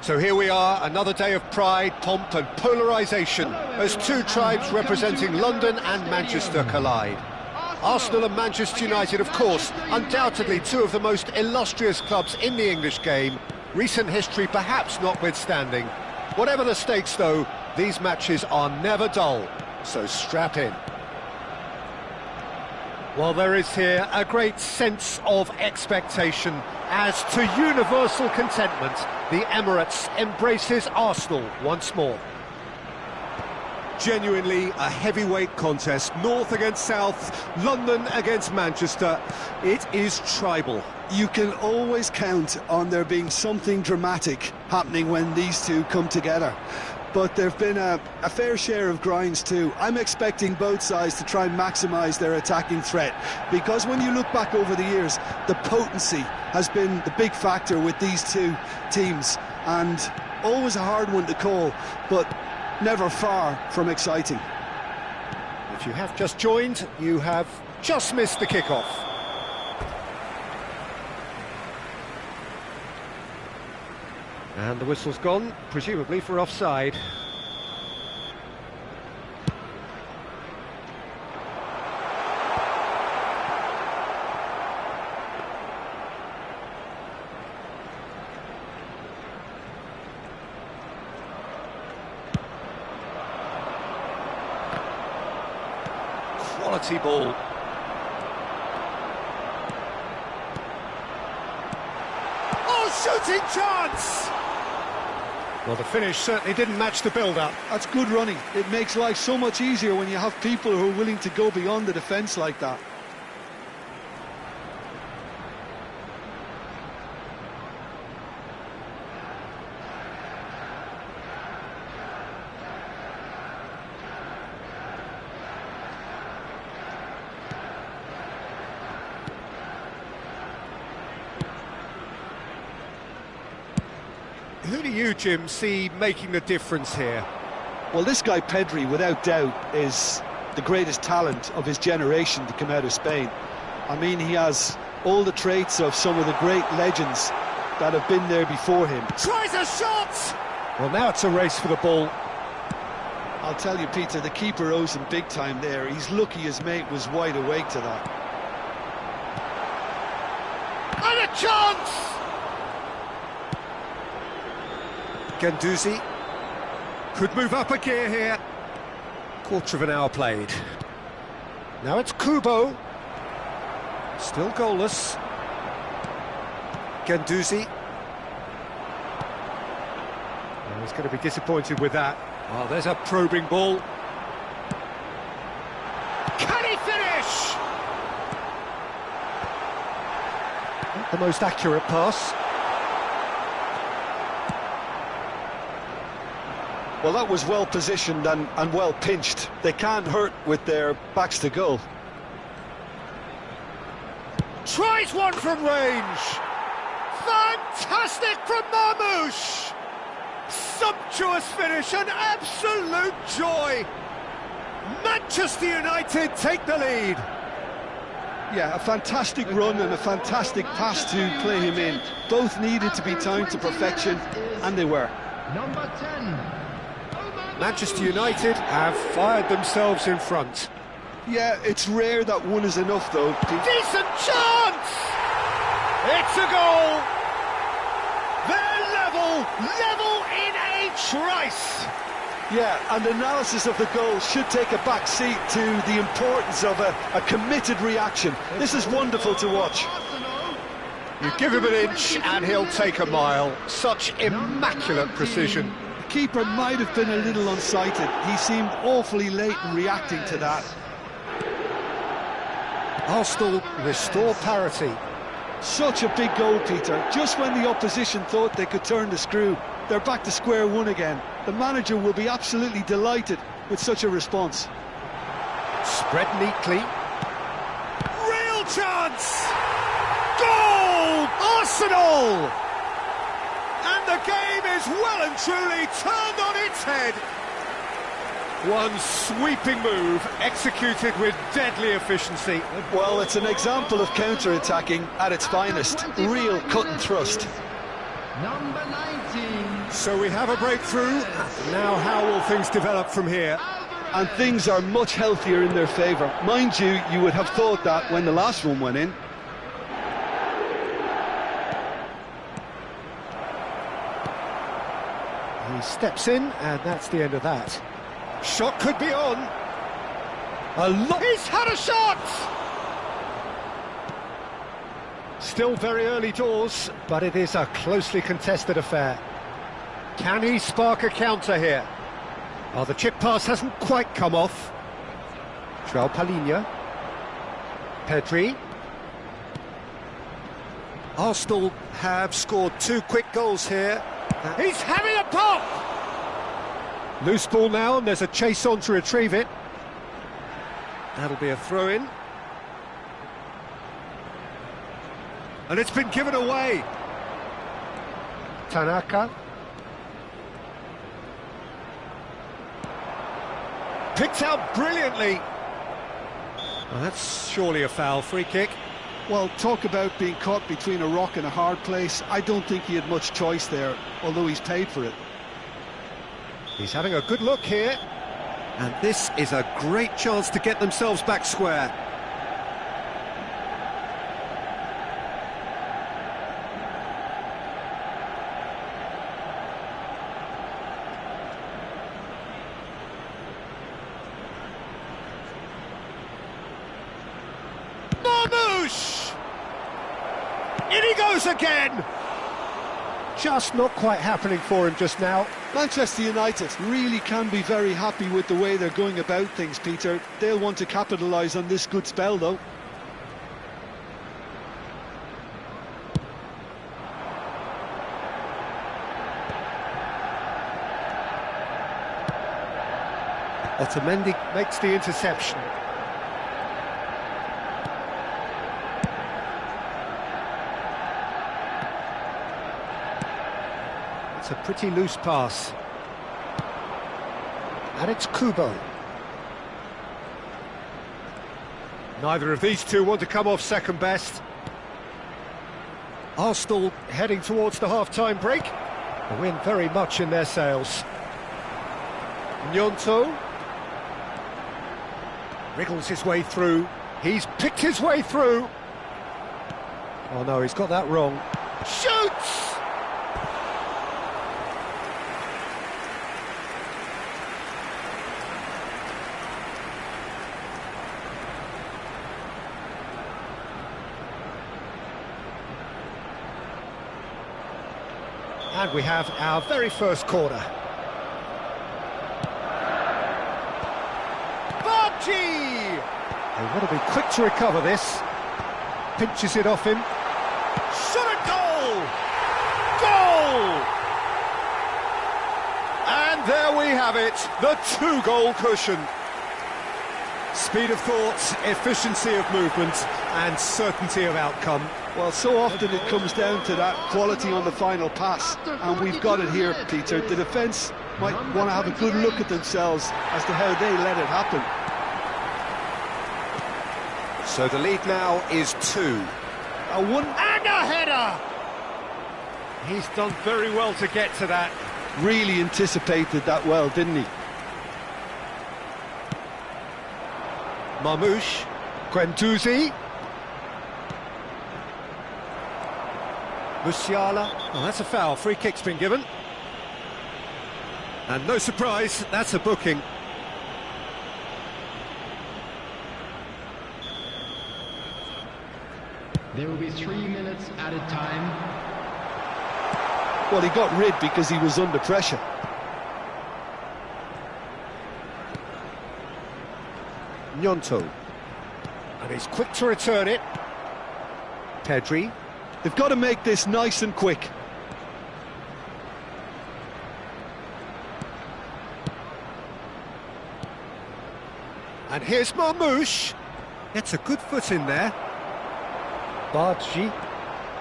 So here we are, another day of pride, pomp and polarisation as two tribes representing London and Manchester collide. Arsenal and Manchester United, of course, undoubtedly two of the most illustrious clubs in the English game, recent history perhaps notwithstanding. Whatever the stakes though, these matches are never dull, so strap in. Well, there is here a great sense of expectation as to universal contentment, the Emirates embraces Arsenal once more. Genuinely a heavyweight contest, North against South, London against Manchester. It is tribal. You can always count on there being something dramatic happening when these two come together. But there have been a fair share of grinds too. I'm expecting both sides to try and maximise their attacking threat, because when you look back over the years, the potency has been the big factor with these two teams, and always a hard one to call, but never far from exciting. If you have just joined, you have just missed the kickoff. And the whistle's gone, presumably for offside. Quality ball. Oh, shooting chance! Well, the finish certainly didn't match the build-up. That's good running. It makes life so much easier when you have people who are willing to go beyond the defence like that. Who do you, Jim, see making the difference here? Well, this guy Pedri, without doubt, is the greatest talent of his generation to come out of Spain. I mean, he has all the traits of some of the great legends that have been there before him. Tries a shot! Well, now it's a race for the ball. I'll tell you, Peter, the keeper owes him big time there. He's lucky his mate was wide awake to that. And a chance! Guendouzi could move up a gear here. Quarter of an hour played. Now it's Kubo. Still goalless. Guendouzi. Oh, he's going to be disappointed with that. Oh, there's a probing ball. Can he finish? Not the most accurate pass. Well, that was well positioned and well pinched. They can't hurt with their backs to goal. Tries one from range. Fantastic from Marmoush. Sumptuous finish, an absolute joy. Manchester United take the lead. Yeah, a fantastic run and a fantastic pass to play him in. Both needed to be timed to perfection, and they were. Number 10. Manchester United have fired themselves in front. Yeah, it's rare that one is enough, though. Decent chance! It's a goal! They're level in a trice! Yeah, and analysis of the goal should take a back seat to the importance of a committed reaction. This is wonderful to watch. You give him an inch and he'll take a mile. Such immaculate precision. The keeper might have been a little unsighted. He seemed awfully late in reacting to that. Arsenal restore parity. Such a big goal, Peter. Just when the opposition thought they could turn the screw, they're back to square one again. The manager will be absolutely delighted with such a response. Spread neatly. Real chance! Goal! Arsenal! And the game is well and truly turned on its head. One sweeping move, executed with deadly efficiency. Well, it's an example of counter-attacking at its finest. Real cut and thrust. Number 19. So we have a breakthrough. Now how will things develop from here? And things are much healthier in their favour. Mind you, you would have thought that when the last one went in. He steps in, and that's the end of that. Shot could be on. He's had a shot! Still very early doors, but it is a closely contested affair. Can he spark a counter here? Oh, the chip pass hasn't quite come off. João Palhinha. Pedri. Arsenal have scored 2 quick goals here. He's having a pop! Loose ball now, and there's a chase on to retrieve it. That'll be a throw-in. And it's been given away. Tanaka. Picked out brilliantly. Well, that's surely a foul. Free kick. Well, talk about being caught between a rock and a hard place. I don't think he had much choice there, although he's paid for it. He's having a good look here. And this is a great chance to get themselves back square. In he goes again! Just not quite happening for him just now. Manchester United really can be very happy with the way they're going about things, Peter. They'll want to capitalise on this good spell, though. Otamendi makes the interception. It's a pretty loose pass. And it's Kubo. Neither of these two want to come off second best. Arsenal heading towards the half-time break. The win very much in their sails. Gnonto wriggles his way through. He's picked his way through. Oh no, he's got that wrong. Shoots! And we have our very first corner. They want to be quick to recover this. Pinches it off him. Shot a goal! Goal! And there we have it, the 2-goal cushion. Speed of thought, efficiency of movement, and certainty of outcome. Well, so often it comes down to that quality on the final pass, and we've got it here, Peter. The defence might want to have a good look at themselves as to how they let it happen. So the lead now is 2. A one and a header! He's done very well to get to that. Really anticipated that well, didn't he? Marmouche, Guendouzi. Musiala. Oh, that's a foul. Free kick's been given. And no surprise, that's a booking. There will be 3 minutes added time. Well, he got rid because he was under pressure. Gnonto. And he's quick to return it. Pedri. They've got to make this nice and quick. And here's Marmoush. Gets a good foot in there. Bargi.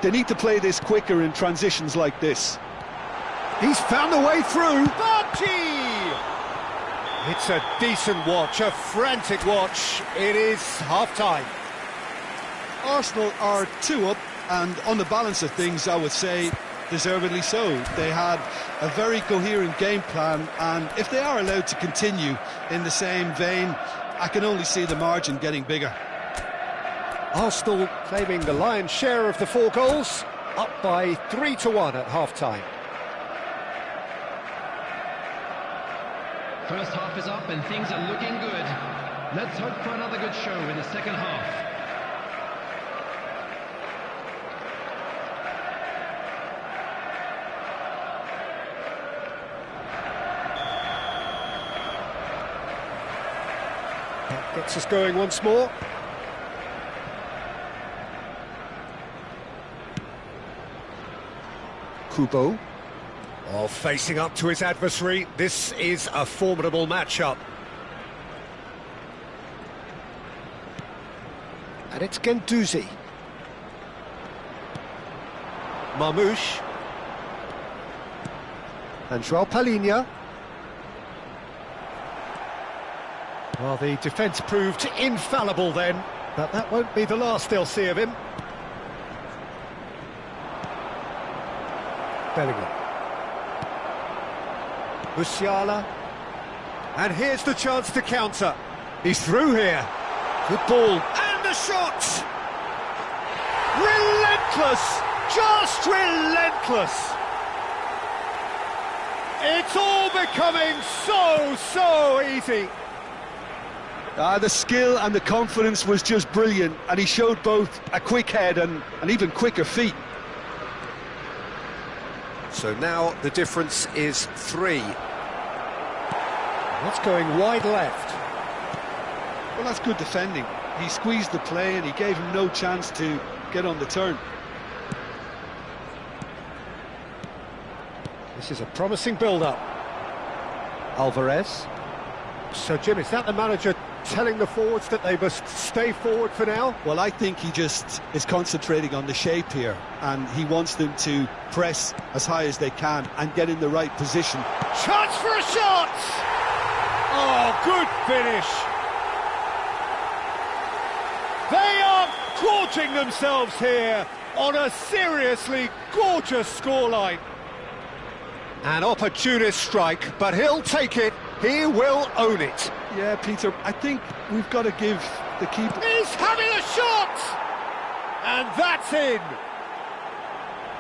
They need to play this quicker in transitions like this. He's found a way through. Bargi! It's a decent watch, a frantic watch. It is half-time. Arsenal are 2 up, and on the balance of things, I would say deservedly so. They had a very coherent game plan, and if they are allowed to continue in the same vein, I can only see the margin getting bigger. Arsenal claiming the lion's share of the 4 goals, up by 3-1 at half-time. First half is up and things are looking good. Let's hope for another good show in the second half. That gets us going once more. Kubo. Oh, facing up to his adversary, this is a formidable matchup. And it's Guendouzi. Marmoush. And Joao Palhinha. Well, the defence proved infallible then, but that won't be the last they'll see of him. Bellingham. Musiala. And here's the chance to counter. He's through here. Good ball. And the shot! Relentless! Just relentless! It's all becoming so easy. The skill and the confidence was just brilliant, and he showed both a quick head and even quicker feet. So now the difference is 3. That's going wide left. Well, that's good defending. He squeezed the play and he gave him no chance to get on the turn. This is a promising build-up. Alvarez. So, Jim, is that the manager telling the forwards that they must stay forward for now? Well, I think he just is concentrating on the shape here, and he wants them to press as high as they can and get in the right position. Chance for a shot! Oh, good finish! They are gorging themselves here on a seriously gorgeous scoreline. An opportunist strike, but he'll take it. He will own it. Yeah, Peter, I think we've got to give the keeper... He's having a shot! And that's in!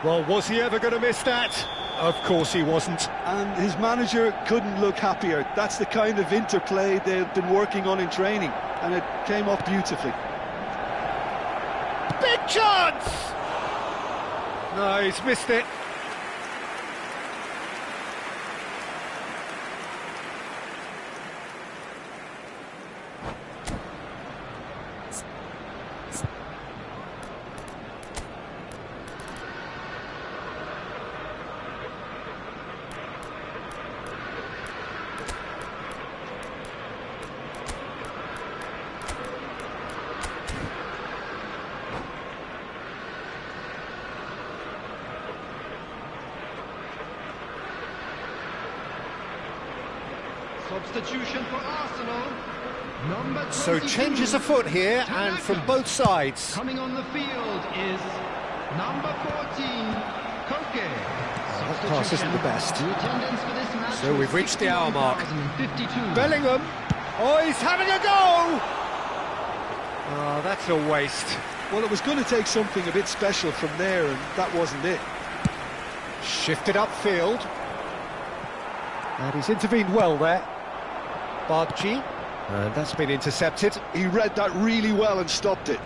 Well, was he ever going to miss that? Of course he wasn't. And his manager couldn't look happier. That's the kind of interplay they've been working on in training, and it came off beautifully. Big chance! No, he's missed it. Substitution for Arsenal. Number 22. So changes afoot here, and from both sides. Coming on the field is number 14, Koke. That pass isn't the best. The attendance for this match So we've reached the hour mark. 51,052. Bellingham. Oh, he's having a go! Oh, that's a waste. Well, it was going to take something a bit special from there, and that wasn't it. Shifted upfield. And he's intervened well there. Bargi. And that's been intercepted. He read that really well and stopped it.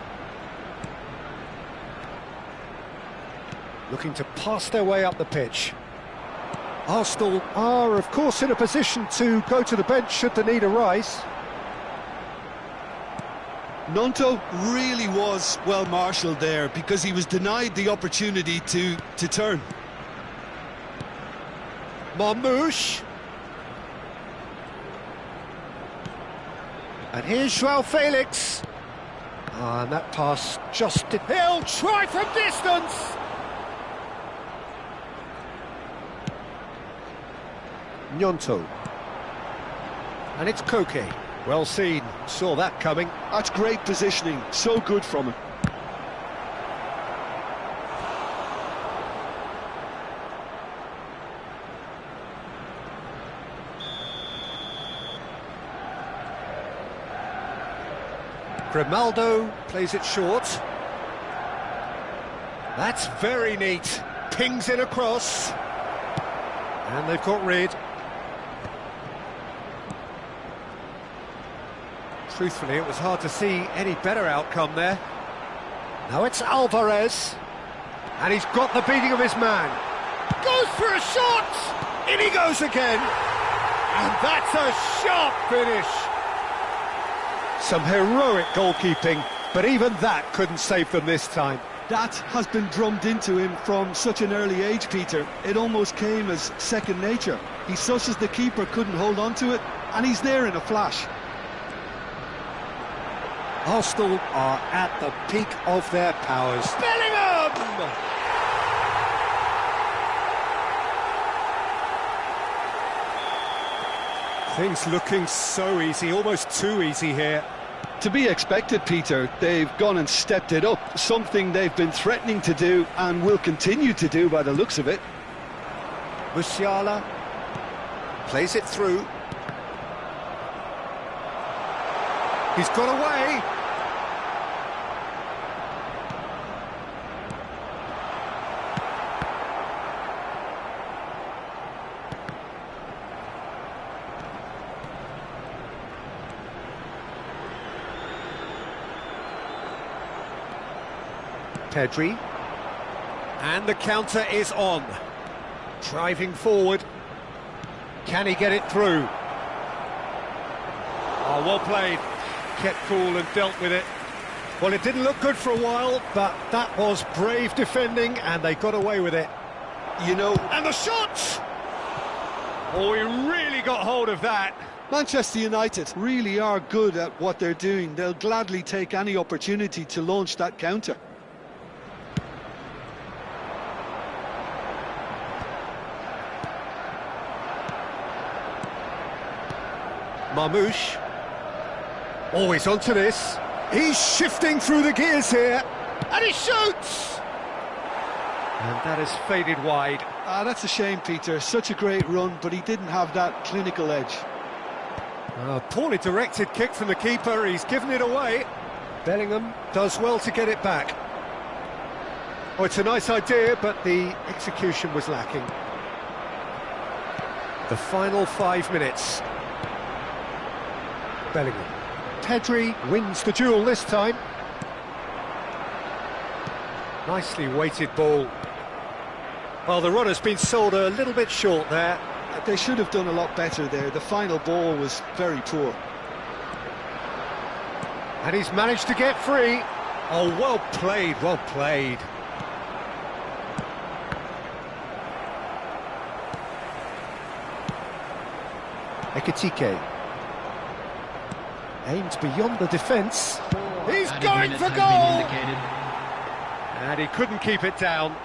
looking to pass their way up the pitch. Arsenal are, of course, in a position to go to the bench should the need arise. Gnonto really was well marshalled there because he was denied the opportunity to turn. Marmouche. And here's João Felix. And that pass just did. He'll try from distance. Gnonto. And it's Koke. Well seen, saw that coming. That's great positioning, so good from him. Grimaldo plays it short. That's very neat. Pings it across. And they've got rid. Truthfully, it was hard to see any better outcome there. Now it's Alvarez. And he's got the beating of his man. Goes for a shot! In he goes again. And that's a sharp finish. Some heroic goalkeeping, but even that couldn't save them this time. That has been drummed into him from such an early age, Peter. It almost came as second nature. He susses the keeper couldn't hold on to it, and he's there in a flash. Arsenal are at the peak of their powers. Bellingham! Things looking so easy, almost too easy here. To be expected, Peter. They've gone and stepped it up, something they've been threatening to do and will continue to do by the looks of it. Musiala plays it through. He's got away. Pedri, and the counter is on. Driving forward, can he get it through? Oh, well played, kept cool and dealt with it. Well, it didn't look good for a while, but that was brave defending and they got away with it. You know... And the shot! Oh, he really got hold of that. Manchester United really are good at what they're doing. They'll gladly take any opportunity to launch that counter. Marmouche. Always onto this. He's shifting through the gears here. And he shoots! And that has faded wide. That's a shame, Peter. Such a great run, but he didn't have that clinical edge. Poorly directed kick from the keeper. He's given it away. Bellingham does well to get it back. Oh, it's a nice idea, but the execution was lacking. The final 5 minutes. Bellingham. Pedri wins the duel this time. Nicely weighted ball. Well, the run has been sold a little bit short there. They should have done a lot better there. The final ball was very poor. And he's managed to get free. Oh, well played, well played. Ekitike. Aimed beyond the defence. He's going for goal! And he couldn't keep it down.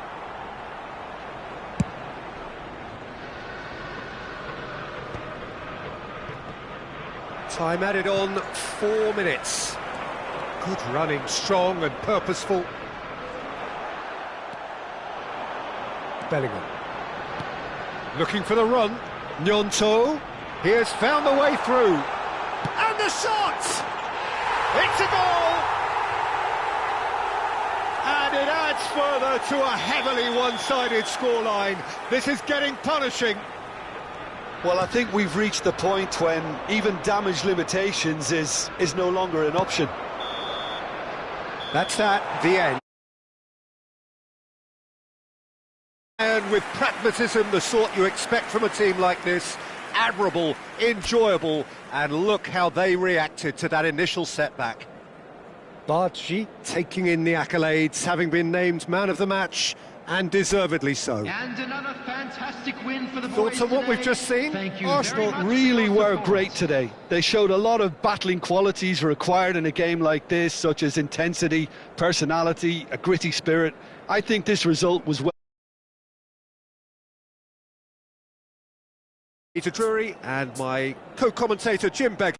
Time added on 4 minutes. Good running, strong and purposeful. Bellingham. Looking for the run. Gnonto. He has found the way through. And the shot! It's a goal! And it adds further to a heavily one-sided scoreline. This is getting punishing. Well, I think we've reached the point when even damage limitations is no longer an option. That's that, the end. And with pragmatism, the sort you expect from a team like this, admirable, enjoyable, and look how they reacted to that initial setback. Bargi taking in the accolades, having been named man of the match, and deservedly so. And another fantastic win for the boys Thoughts on what today. we've just seen? Thank you Arsenal very much really for your were support. great today. They showed a lot of battling qualities required in a game like this, such as intensity, personality, a gritty spirit. I think this result was well. Peter Drury and my co-commentator Jim Begg.